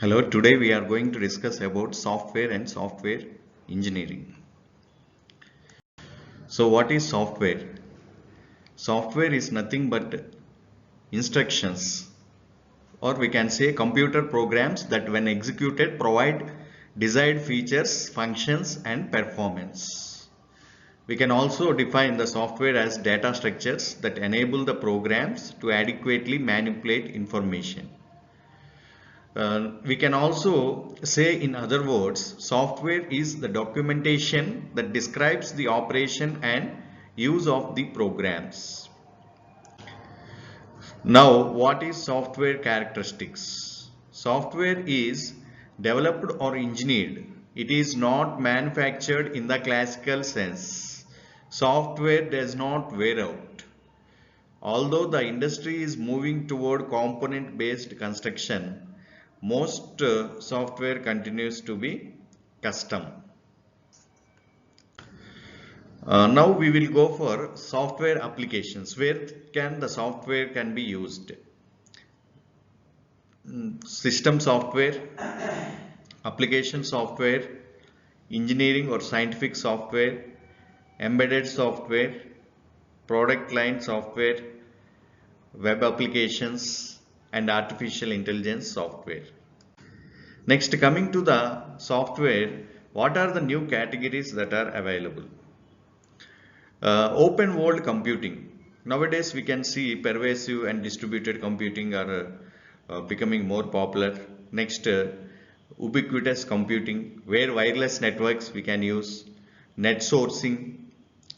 Hello, today we are going to discuss about software and software engineering. So what is software? Software is nothing but instructions, or we can say computer programs that when executed provide desired features, functions and performance. We can also define the software as data structures that enable the programs to adequately manipulate information. We can also say, in other words, software is the documentation that describes the operation and use of the programs. Now, what is software characteristics? Software is developed or engineered. It is not manufactured in the classical sense. Software does not wear out. Although the industry is moving toward component-based construction, most software continues to be custom. Now we will go for software applications. Where can the software can be used? System software, application software, engineering or scientific software, embedded software, product line software, web applications and artificial intelligence software. Next, coming to the software, what are the new categories that are available? Open world computing. Nowadays we can see pervasive and distributed computing are becoming more popular. Next, ubiquitous computing, where wireless networks we can use. Net sourcing,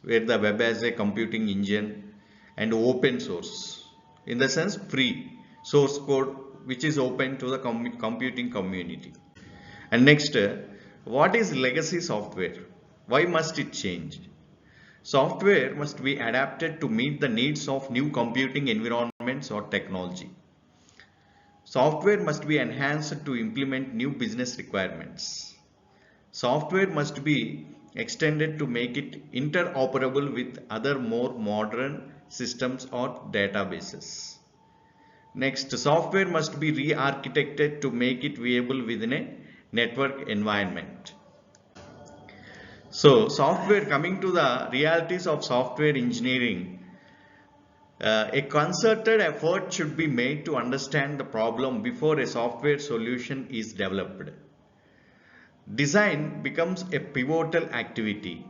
where the web has a computing engine. And open source, in the sense free source code which is open to the computing community. And next, what is legacy software? Why must it change? Software must be adapted to meet the needs of new computing environments or technology. Software must be enhanced to implement new business requirements. Software must be extended to make it interoperable with other more modern systems or databases. Next, software must be re-architected to make it viable within a network environment. So, software, coming to the realities of software engineering, a concerted effort should be made to understand the problem before a software solution is developed. Design becomes a pivotal activity.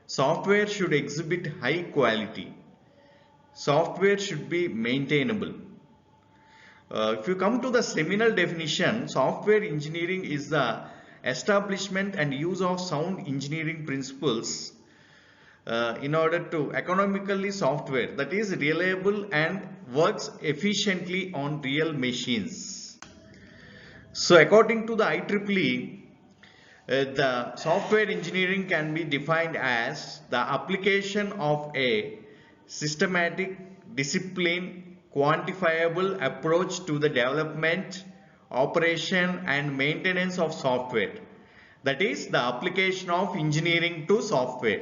Software should exhibit high quality. Software should be maintainable. If you come to the seminal definition, software engineering is the establishment and use of sound engineering principles in order to economically software that is reliable and works efficiently on real machines. So according to the IEEE, the software engineering can be defined as the application of a systematic, disciplined, quantifiable approach to the development, operation and maintenance of software. That is the application of engineering to software.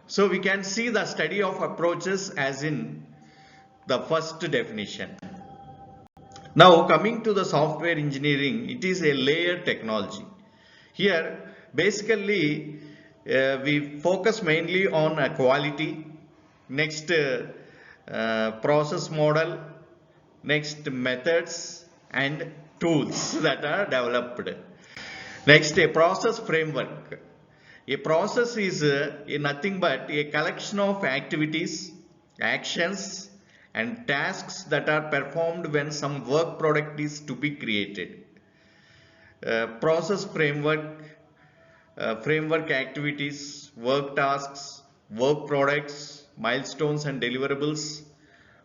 So we can see the study of approaches as in the first definition. Now coming to the software engineering, it is a layered technology. Here basically we focus mainly on quality, next process model, next methods and tools that are developed. Next, a process framework. A process is nothing but a collection of activities, actions and tasks that are performed when some work product is to be created. Process framework, framework activities, work tasks, work products, milestones and deliverables,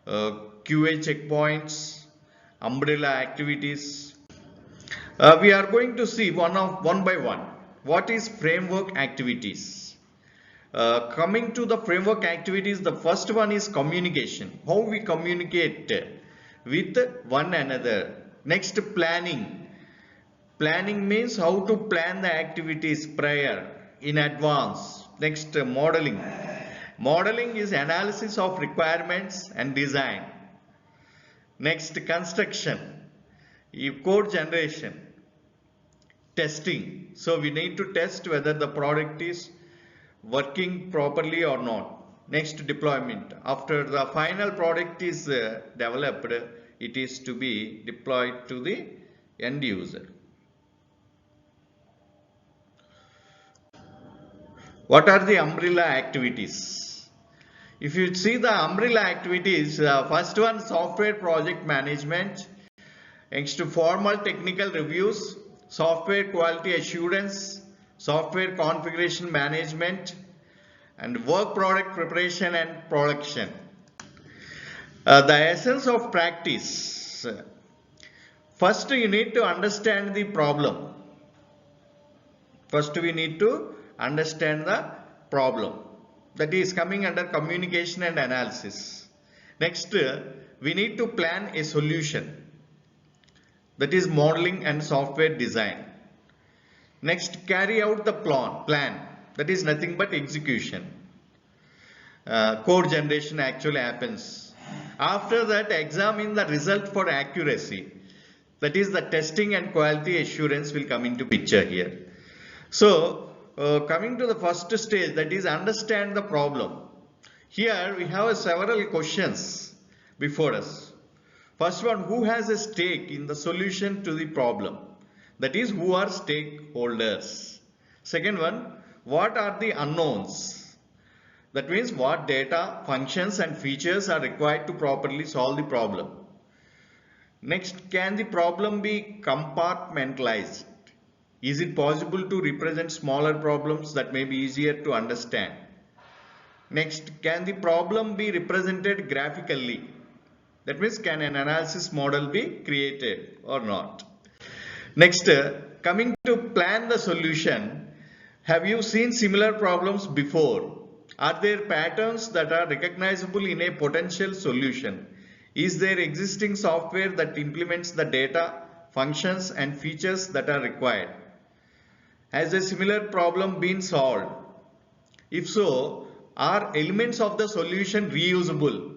QA checkpoints, umbrella activities. We are going to see one by one. What is framework activities? Coming to the framework activities, the first one is communication. How we communicate with one another. Next, planning. Planning means how to plan the activities prior, in advance. Next, modeling. Modeling is analysis of requirements and design. Next, construction. Code generation, testing. So we need to test whether the product is working properly or not. Next, deployment. After the final product is developed, it is to be deployed to the end user. What are the umbrella activities? If you see the umbrella activities, first one, software project management. Next, formal technical reviews, software quality assurance, software configuration management, and work product preparation and production. The essence of practice. First, you need to understand the problem. First, we need to understand the problem. That is coming under communication and analysis. Next, we need to plan a solution. That is modeling and software design. Next, carry out the plan. That is nothing but execution. Code generation actually happens. After that, examine the result for accuracy. That is the testing and quality assurance will come into picture here. So, coming to the first stage, that is understand the problem. Here we have several questions before us. First one, who has a stake in the solution to the problem? That is, who are stakeholders? Second one, what are the unknowns? That means what data, functions and features are required to properly solve the problem. Next, can the problem be compartmentalized? Is it possible to represent smaller problems that may be easier to understand? Next, can the problem be represented graphically? That means, can an analysis model be created or not? Next, coming to plan the solution, have you seen similar problems before? Are there patterns that are recognizable in a potential solution? Is there existing software that implements the data, functions and features that are required? Has a similar problem been solved? If so, are elements of the solution reusable?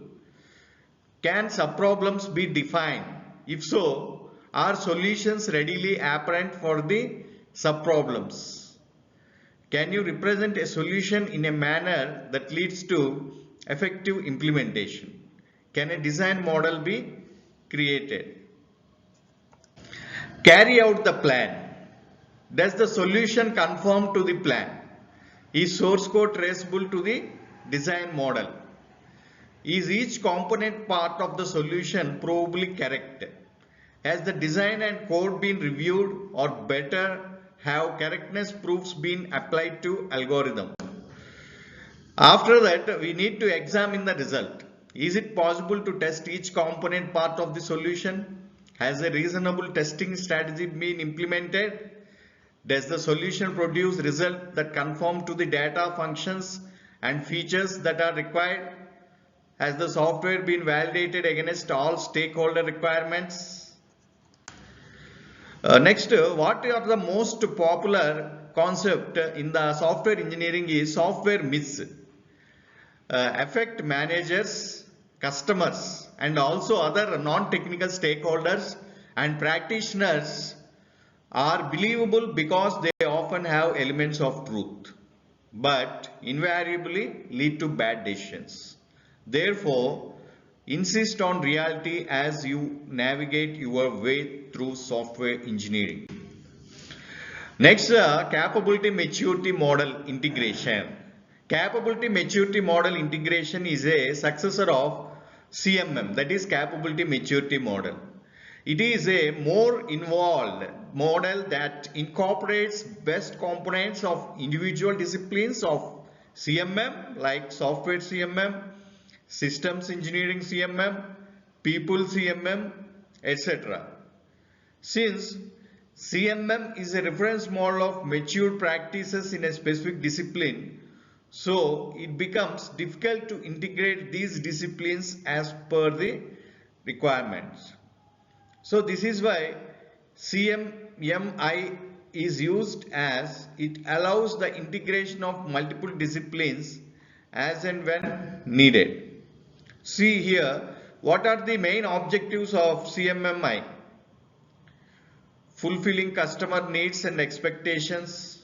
Can subproblems be defined? If so, are solutions readily apparent for the subproblems? Can you represent a solution in a manner that leads to effective implementation? Can a design model be created? Carry out the plan. Does the solution conform to the plan? Is source code traceable to the design model? Is each component part of the solution probably correct? Has the design and code been reviewed, or better, have correctness proofs been applied to algorithm? After that, we need to examine the result. Is it possible to test each component part of the solution? Has a reasonable testing strategy been implemented? Does the solution produce results that conform to the data, functions and features that are required? Has the software been validated against all stakeholder requirements? Next, what are the most popular concept in the software engineering is software myths. Affect managers, customers and also other non-technical stakeholders and practitioners are believable because they often have elements of truth, but invariably lead to bad decisions. Therefore, insist on reality as you navigate your way through software engineering. Next, capability maturity model integration. Capability maturity model integration is a successor of CMM, that is capability maturity model. It is a more involved model that incorporates best components of individual disciplines of CMM like software CMM, systems engineering CMM, people CMM, etc. Since CMM is a reference model of mature practices in a specific discipline, so it becomes difficult to integrate these disciplines as per the requirements. So this is why CMMI is used, as it allows the integration of multiple disciplines as and when needed. See here, what are the main objectives of CMMI? fulfilling customer needs and expectations,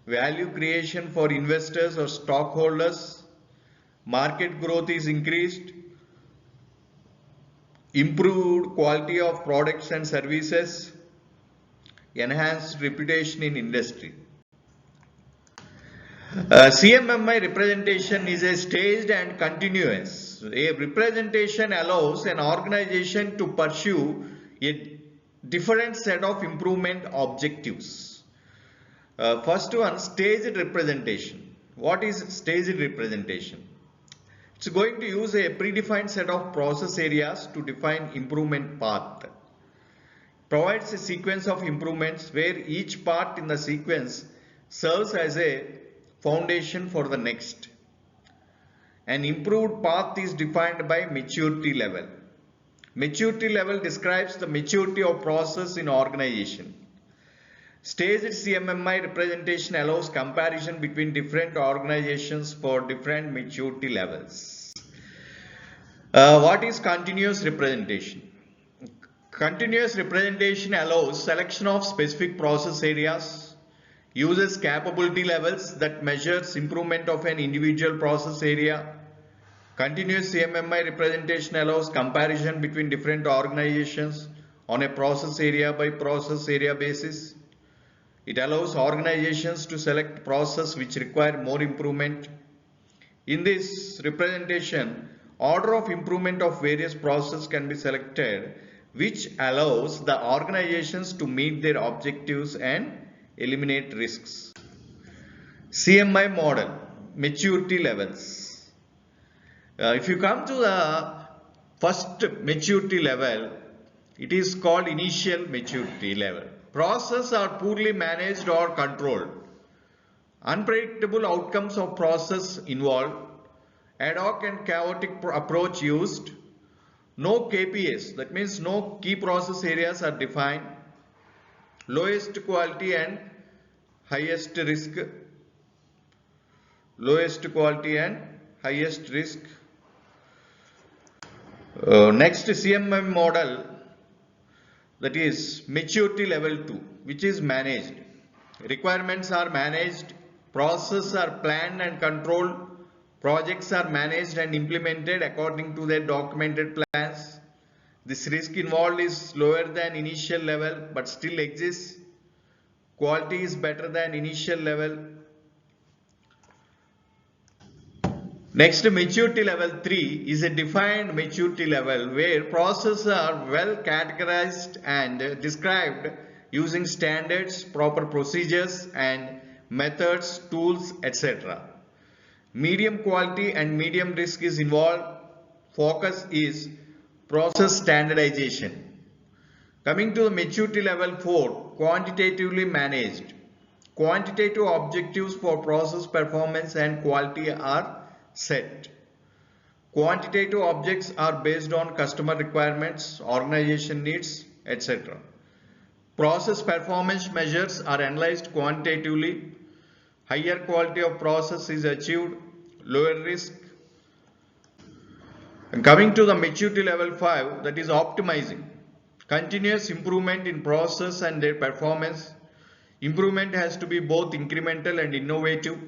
value creation for investors or stockholders, market growth is increased, improved quality of products and services, enhanced reputation in industry. CMMI representation is a staged and continuous. A representation allows an organization to pursue a different set of improvement objectives. First one, staged representation. What is staged representation? It's going to use a predefined set of process areas to define improvement path. Provides a sequence of improvements where each part in the sequence serves as a foundation for the next. An improved path is defined by maturity level. Maturity level describes the maturity of process in organization. Staged CMMI representation allows comparison between different organizations for different maturity levels. What is continuous representation? Continuous representation allows selection of specific process areas, uses capability levels that measures improvement of an individual process area. Continuous CMMI representation allows comparison between different organizations on a process area by process area basis. It allows organizations to select process which require more improvement. In this representation, order of improvement of various processes can be selected, which allows the organizations to meet their objectives and eliminate risks. CMI model, maturity levels. If you come to the first maturity level, it is called initial maturity level. Processes are poorly managed or controlled. Unpredictable outcomes of process involved. Ad hoc and chaotic approach used. No KPIs, that means no key process areas are defined. Lowest quality and highest risk. Lowest quality and highest risk. Next CMM model, that is maturity level 2, which is managed. Requirements are managed, processes are planned and controlled, projects are managed and implemented according to their documented plans. This risk involved is lower than initial level but still exists. Quality is better than initial level. Next, maturity level 3 is a defined maturity level where processes are well categorized and described using standards, proper procedures and methods, tools, etc. Medium quality and medium risk is involved. Focus is process standardization. Coming to the maturity level 4, quantitatively managed. Quantitative objectives for process performance and quality are set. Quantitative objects are based on customer requirements, organization needs, etc. Process performance measures are analyzed quantitatively. Higher quality of process is achieved, lower risk. And coming to the maturity level 5, that is optimizing. Continuous improvement in process and their performance. Improvement has to be both incremental and innovative.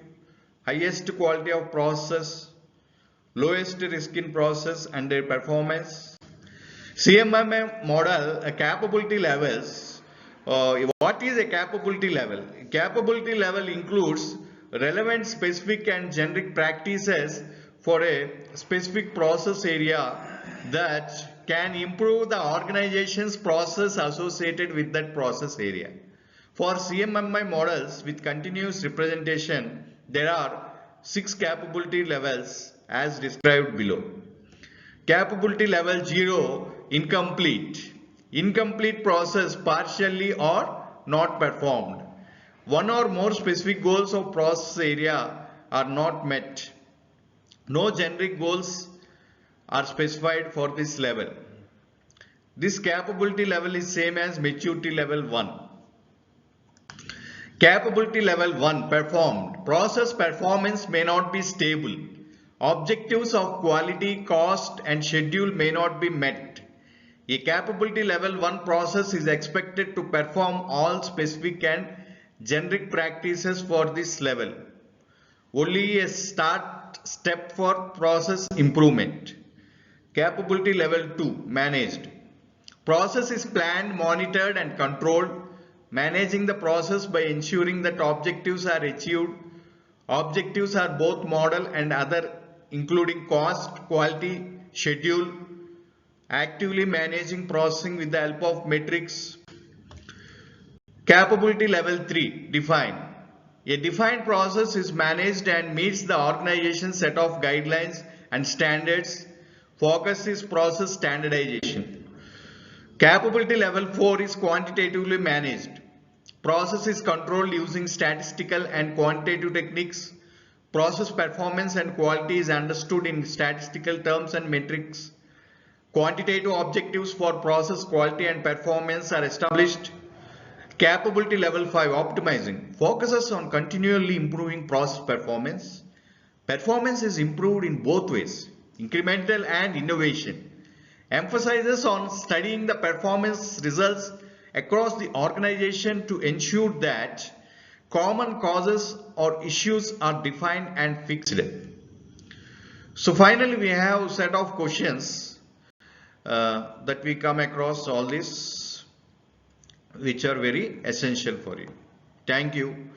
Highest quality of process, lowest risk in process and their performance. CMMI model capability levels. What is a capability level? Capability level includes relevant, specific and generic practices for a specific process area that can improve the organization's process associated with that process area. For CMMI models with continuous representation, there are 6 capability levels as described below. Capability level 0, incomplete. Incomplete process partially or not performed. One or more specific goals of process area are not met. No generic goals are specified for this level. This capability level is same as maturity level 1. Capability level 1, performed. Process performance may not be stable. Objectives of quality, cost and schedule may not be met. A capability level 1 process is expected to perform all specific and generic practices for this level. Only a start step for process improvement. Capability level 2 managed. Process is planned, monitored and controlled. Managing the process by ensuring that objectives are achieved. Objectives are both model and other, including cost, quality, schedule. Actively managing processing with the help of metrics. Capability level 3 define. A defined process is managed and meets the organization's set of guidelines and standards. Focus is process standardization. Capability level 4 is quantitatively managed. Process is controlled using statistical and quantitative techniques. Process performance and quality is understood in statistical terms and metrics. Quantitative objectives for process quality and performance are established. Capability level 5 optimizing focuses on continually improving process performance. Performance is improved in both ways, incremental and innovation. Emphasizes on studying the performance results across the organization to ensure that common causes or issues are defined and fixed. So finally we have a set of questions that we come across all this, which are very essential for you. Thank you.